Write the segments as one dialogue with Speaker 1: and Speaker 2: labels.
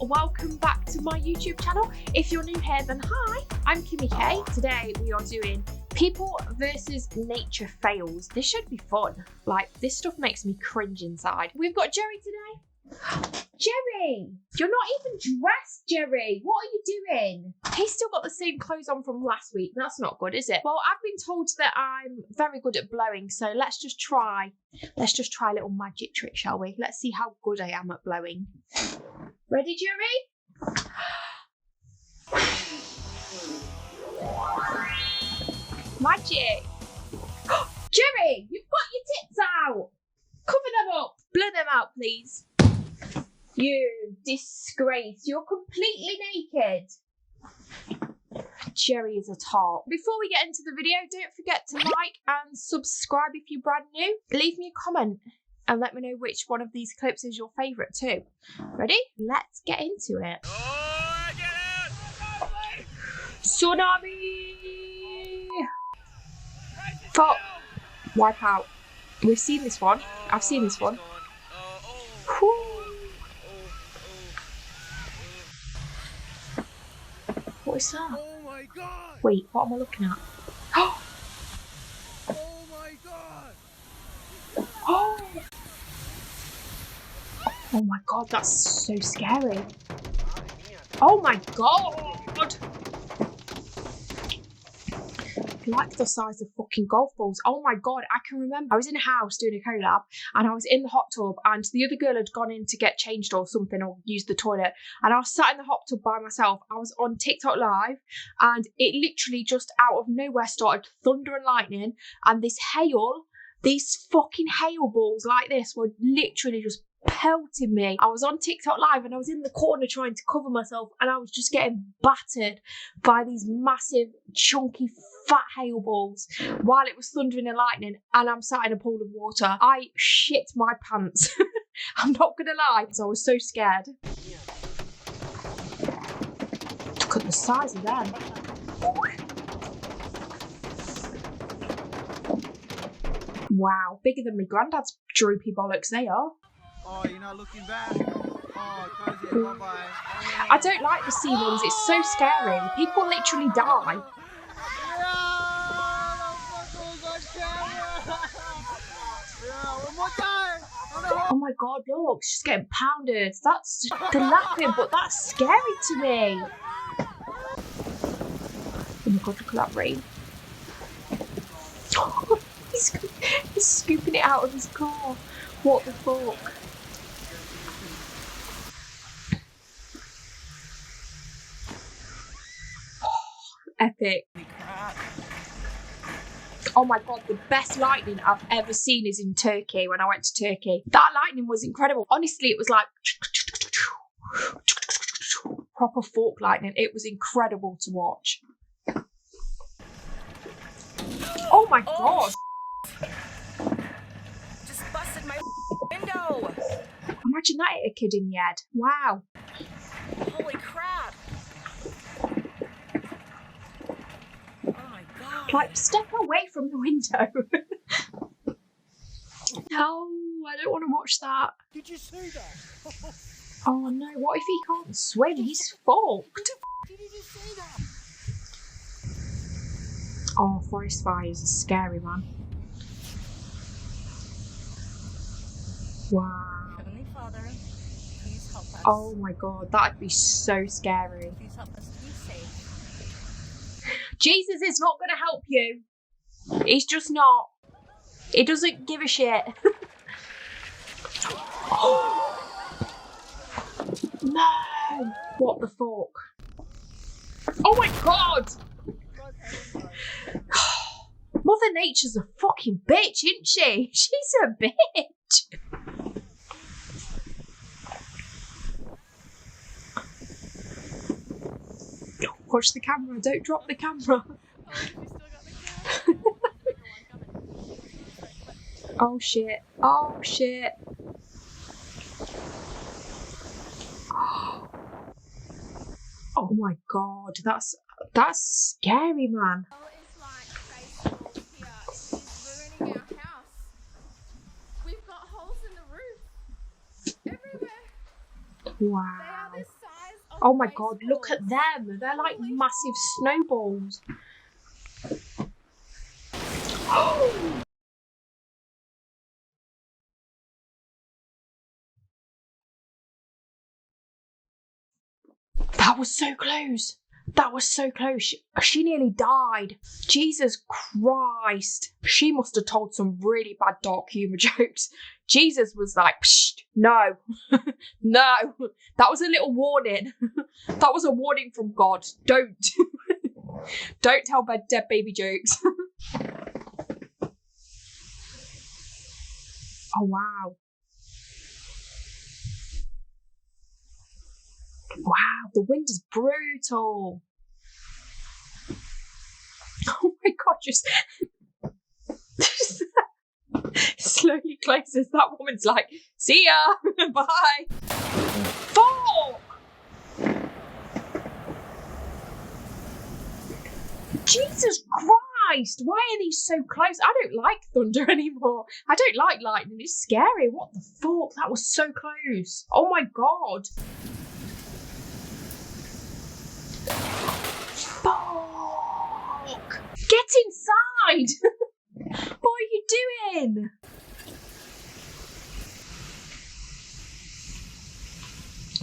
Speaker 1: welcome back to my YouTube channel. If you're new here, then hi, I'm kimmikaiy. Today we are doing people versus nature fails. This should be fun. Like, this stuff makes me cringe inside. We've got Jerry today. Jerry, you're not even dressed, Jerry. What are you doing? He's still got the same clothes on from last week. That's not good, is it? Well, I've been told that I'm very good at blowing, so let's just try a little magic trick, shall we? Let's see how good I am at blowing. Ready, Jerry? Magic! Jerry, you've got your tits out! Cover them up! Blow them out, please. You disgrace. You're completely naked. Jerry is a tart. Before we get into the video, don't forget to like and subscribe if you're brand new. Leave me a comment and let me know which one of these clips is your favourite too. Ready? Let's get into it.
Speaker 2: Oh, get it!
Speaker 1: Tsunami! Fuck. Wipe out. We've seen this one. I've seen this one. Whew. What is that?
Speaker 2: Oh my god!
Speaker 1: Wait, what am I looking at?
Speaker 2: Oh my god!
Speaker 1: Oh! Oh my god, that's so scary. Oh my god! Like the size of fucking golf balls. Oh my god, I can remember I was in a house doing a collab and I was in the hot tub and the other girl had gone in to get changed or something or use the toilet, and I was sat in the hot tub by myself. I was on TikTok live and it literally just out of nowhere started thunder and lightning, and this hail, these fucking hail balls like this were literally just pelting me. I was on TikTok live and I was in the corner trying to cover myself and I was just getting battered by these massive chunky fat hail balls while it was thundering and lightning, and I'm sat in a pool of water. I shit my pants. I'm not gonna lie, because I was so scared. Look at the size of them. Wow, bigger than my granddad's droopy bollocks they are.
Speaker 2: Oh, you're not looking back. Oh, Cozy, bye-bye.
Speaker 1: I don't like the sea ones, it's so scary. People literally die.
Speaker 2: One more time.
Speaker 1: Oh my god, look, she's getting pounded. That's, they're laughing, but that's scary to me. Oh my god, look at that rain. He's scooping it out of his car. What the fuck? Epic. Oh my god, the best lightning I've ever seen is in Turkey, when I went to Turkey. That lightning was incredible. Honestly, it was like proper fork lightning. It was incredible to watch. Oh my god.
Speaker 3: Just busted my window.
Speaker 1: Imagine that hit a kid in the head. Wow.
Speaker 3: Holy crap. Oh my god.
Speaker 1: Like, step away from the window. No, I don't want to watch that.
Speaker 2: Did you see that?
Speaker 1: Oh no, what if he can't swim? He's fucked.
Speaker 2: Did you just see that?
Speaker 1: Oh, forest fires are scary, man. Wow.
Speaker 3: Heavenly Father, please help us.
Speaker 1: Oh my god, that'd be so scary.
Speaker 3: Please help us be safe.
Speaker 1: Jesus is not going to help you. He's just not. He doesn't give a shit. Oh. No! What the fuck? Oh my god! Mother Nature's a fucking bitch, isn't she? She's a bitch. Watch the camera, don't drop the camera. Oh shit, oh shit. Oh my god, that's scary, man.
Speaker 4: It's like Facebook here is ruining our house. We've got holes in the roof everywhere. They
Speaker 1: Wow.
Speaker 4: are this size.
Speaker 1: Oh my god, look at them. They're like massive snowballs. That was so close. That was so close. She nearly died. Jesus Christ. She must have told some really bad dark humour jokes. Jesus was like, psh, no. No. That was a little warning. That was a warning from God. Don't. Don't tell dead baby jokes. Oh, wow. Wow, the wind is brutal. Oh my god, just slowly closes. That woman's like, see ya, bye. Fuck! Jesus Christ, why are these so close? I don't like thunder anymore. I don't like lightning, it's scary. What the fuck? That was so close. Oh my god. Fuck! Get inside! What are you doing?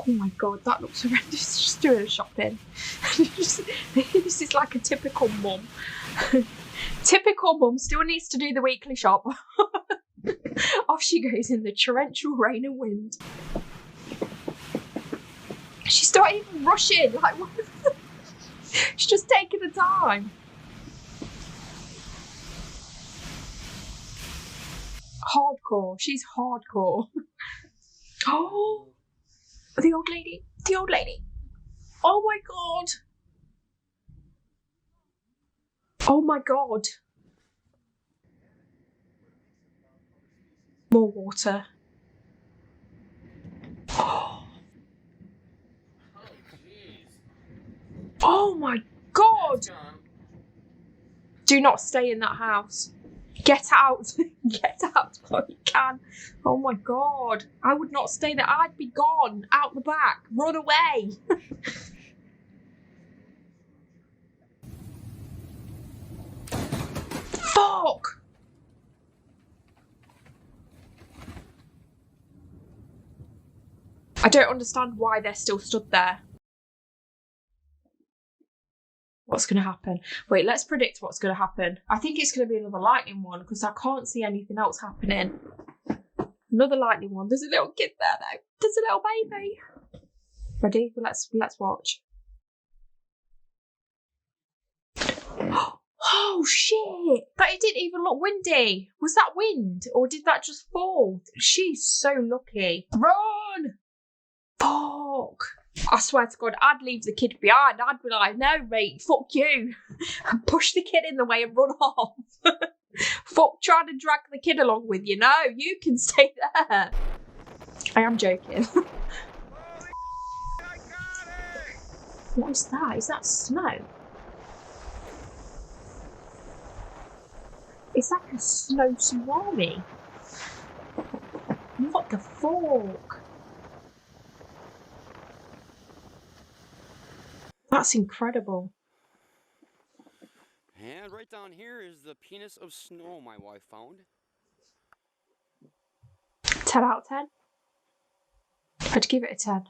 Speaker 1: Oh my god, that looks horrendous. Just doing a shopping. This is like a typical mum. Typical mum still needs to do the weekly shop. Off she goes in the torrential rain and wind. She's not even rushing. Like, what? She's just taking the time. Hardcore. She's hardcore. Oh, the old lady. The old lady. Oh my god. Oh my god. More water. Oh my god. Do not stay in that house. Get out. Get out while you can. Oh my god. I would not stay there. I'd be gone. Out the back. Run away. Fuck. I don't understand why they're still stood there. What's going to happen? Wait, let's predict what's going to happen. I think it's going to be another lightning one because I can't see anything else happening. Another lightning one. There's a little kid there though. There's a little baby. Ready? Let's watch. Oh shit! But it didn't even look windy. Was that wind or did that just fall? She's so lucky. Run! Fuck. I swear to God, I'd leave the kid behind. I'd be like, no, mate, fuck you. And push the kid in the way and run off. Fuck trying to drag the kid along with you. No, you can stay there. I am joking. What is that? Is that snow? It's like a snow tsunami. What the fuck? That's incredible.
Speaker 5: And right down here is the penis of snow my wife found.
Speaker 1: 10 out of 10? I'd give it a 10.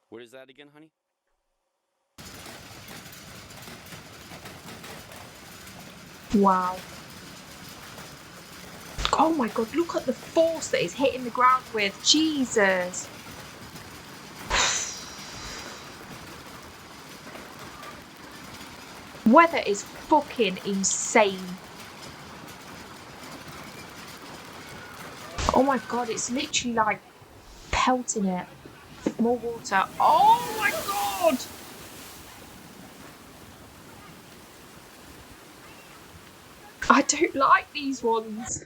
Speaker 5: What is that again, honey?
Speaker 1: Wow. Oh my god, look at the force that it's hitting the ground with. Jesus. Weather is fucking insane. Oh my god, it's literally like pelting it. More water. Oh my god! I don't like these ones.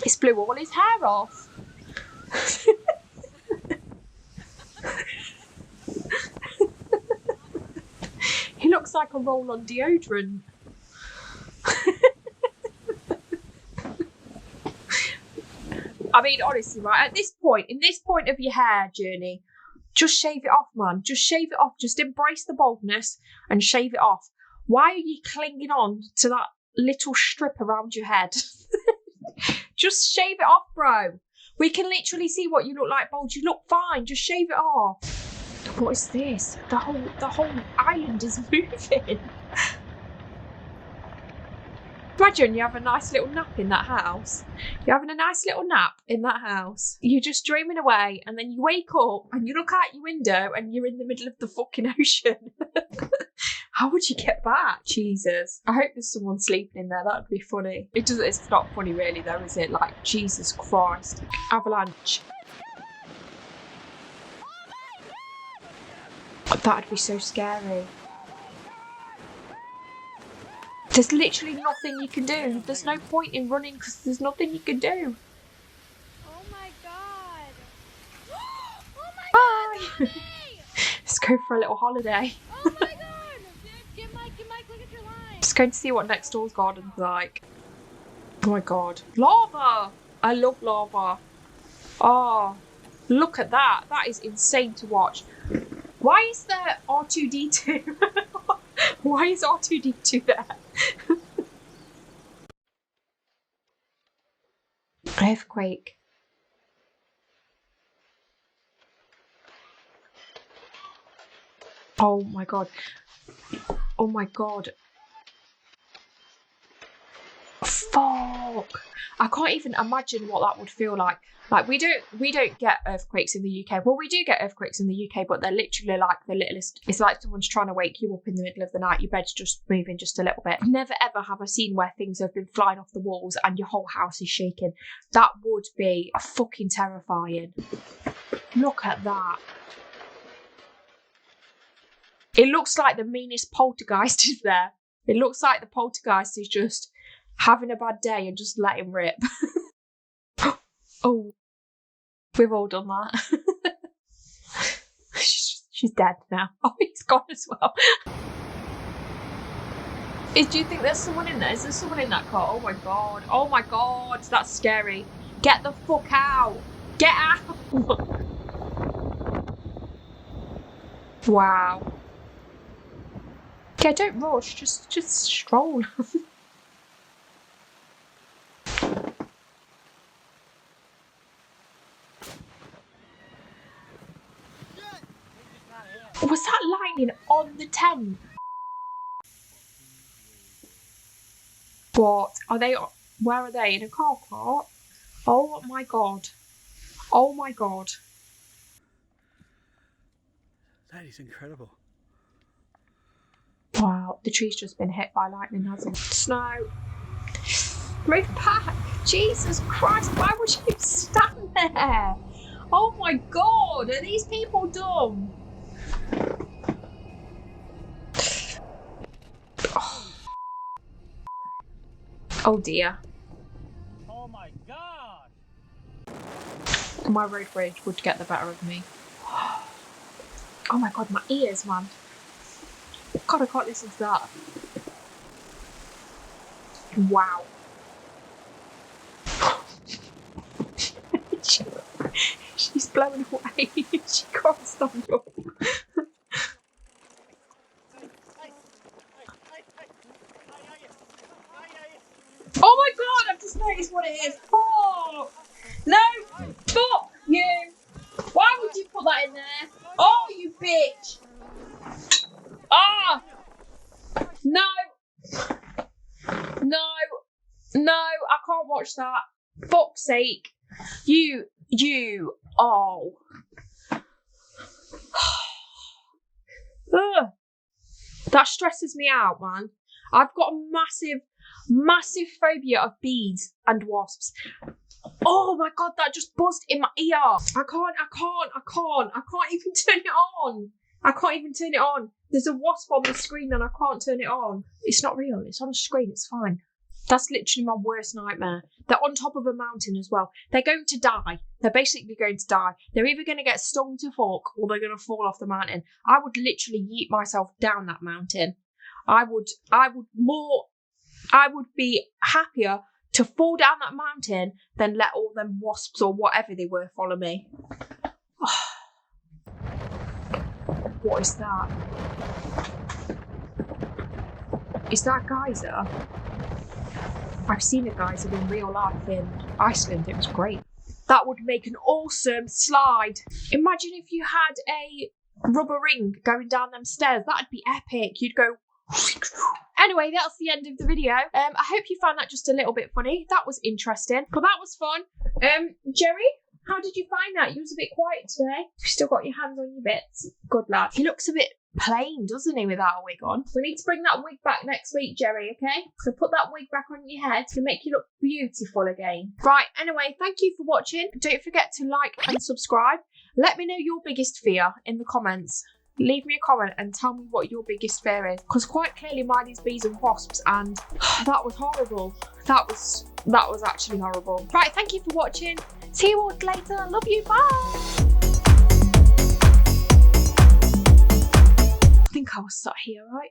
Speaker 1: It's blew all his hair off. He looks like a roll-on deodorant. I mean, honestly, right, at this point, in this point of your hair journey, just shave it off, man. Just shave it off. Just embrace the baldness and shave it off. Why are you clinging on to that little strip around your head? Just shave it off, bro. We can literally see what you look like bald. You look fine. Just shave it off. What is this? The whole island is moving. Imagine you have a nice little nap in that house. You're having a nice little nap in that house. You're just dreaming away, and then you wake up and you look out your window and you're in the middle of the fucking ocean. How would you get back? Jesus. I hope there's someone sleeping in there. That would be funny. It's not funny really though, is it? Like, Jesus Christ. Avalanche. That'd be so scary. There's literally nothing you can do. There's no point in running because there's nothing you can do.
Speaker 4: Oh my god. Oh my
Speaker 1: Bye.
Speaker 4: god.
Speaker 1: Let's go for a little holiday.
Speaker 4: Oh my god. Get Mike, look at your line.
Speaker 1: Just going to see what next door's garden's like. Oh my god. Lava! I love lava. Oh, look at that. That is insane to watch. Why is there R2-D2? Why is R2-D2 there? Earthquake. Oh my god. Oh my god. Fuck. I can't even imagine what that would feel like. Like, we don't get earthquakes in the UK. Well, we do get earthquakes in the UK, but they're literally like the littlest. It's like someone's trying to wake you up in the middle of the night. Your bed's just moving just a little bit. Never ever have I seen where things have been flying off the walls and your whole house is shaking. That would be fucking terrifying. Look at that. It looks like the meanest poltergeist is there. It looks like the poltergeist is just having a bad day and just let him rip. Oh, we've all done that. She's dead now. Oh, he's gone as well. Do you think there's someone in there? Is there someone in that car? Oh my god. Oh my god. That's scary. Get the fuck out. Get out. Wow. Yeah, don't rush. Just stroll. Was that lightning on the tent? What? Are they? Where are they? In a car park? Oh my god. Oh my god.
Speaker 2: That is incredible.
Speaker 1: Wow, the tree's just been hit by lightning, hasn't it? Snow. Move back. Jesus Christ, why would you stand there? Oh my god, are these people dumb? Oh dear.
Speaker 2: Oh my god!
Speaker 1: My road rage would get the better of me. Oh my god, my ears, man. God, I can't listen to that. Wow. She's blowing away. She can't stand up. Oh my god, I've just noticed what it is. Oh! No! Fuck you! Why would you put that in there? Oh, you bitch! Ah! No! No! No, I can't watch that. Fuck's sake. You, oh. Ugh. That stresses me out, man. I've got a massive phobia of bees and wasps. Oh my god, that just buzzed in my ear. I can't even turn it on. I can't even turn it on. There's a wasp on the screen and I can't turn it on. It's not real, it's on the screen, it's fine. That's literally my worst nightmare. They're on top of a mountain as well. They're going to die. They're basically going to die. They're either going to get stung to fuck or they're going to fall off the mountain. I would literally yeet myself down that mountain. I would be happier to fall down that mountain than let all them wasps or whatever they were follow me. What is that? Is that Geyser? I've seen a geyser in real life in Iceland. It was great. That would make an awesome slide. Imagine if you had a rubber ring going down them stairs. That'd be epic. You'd go... Anyway, that's the end of the video. I hope you found that just a little bit funny. That was interesting. But that was fun. Jerry, how did you find that? You was a bit quiet today. You've still got your hands on your bits. Good lad. He looks a bit plain, doesn't he, without a wig on? We need to bring that wig back next week, Jerry, okay? So put that wig back on your head to make you look beautiful again. Right, anyway, thank you for watching. Don't forget to like and subscribe. Let me know your biggest fear in the comments. Leave me a comment and tell me what your biggest fear is. Because quite clearly mine is bees and wasps, and that was horrible. That was actually horrible. Right, thank you for watching. See you all later. Love you. Bye. I think I was sat here, right?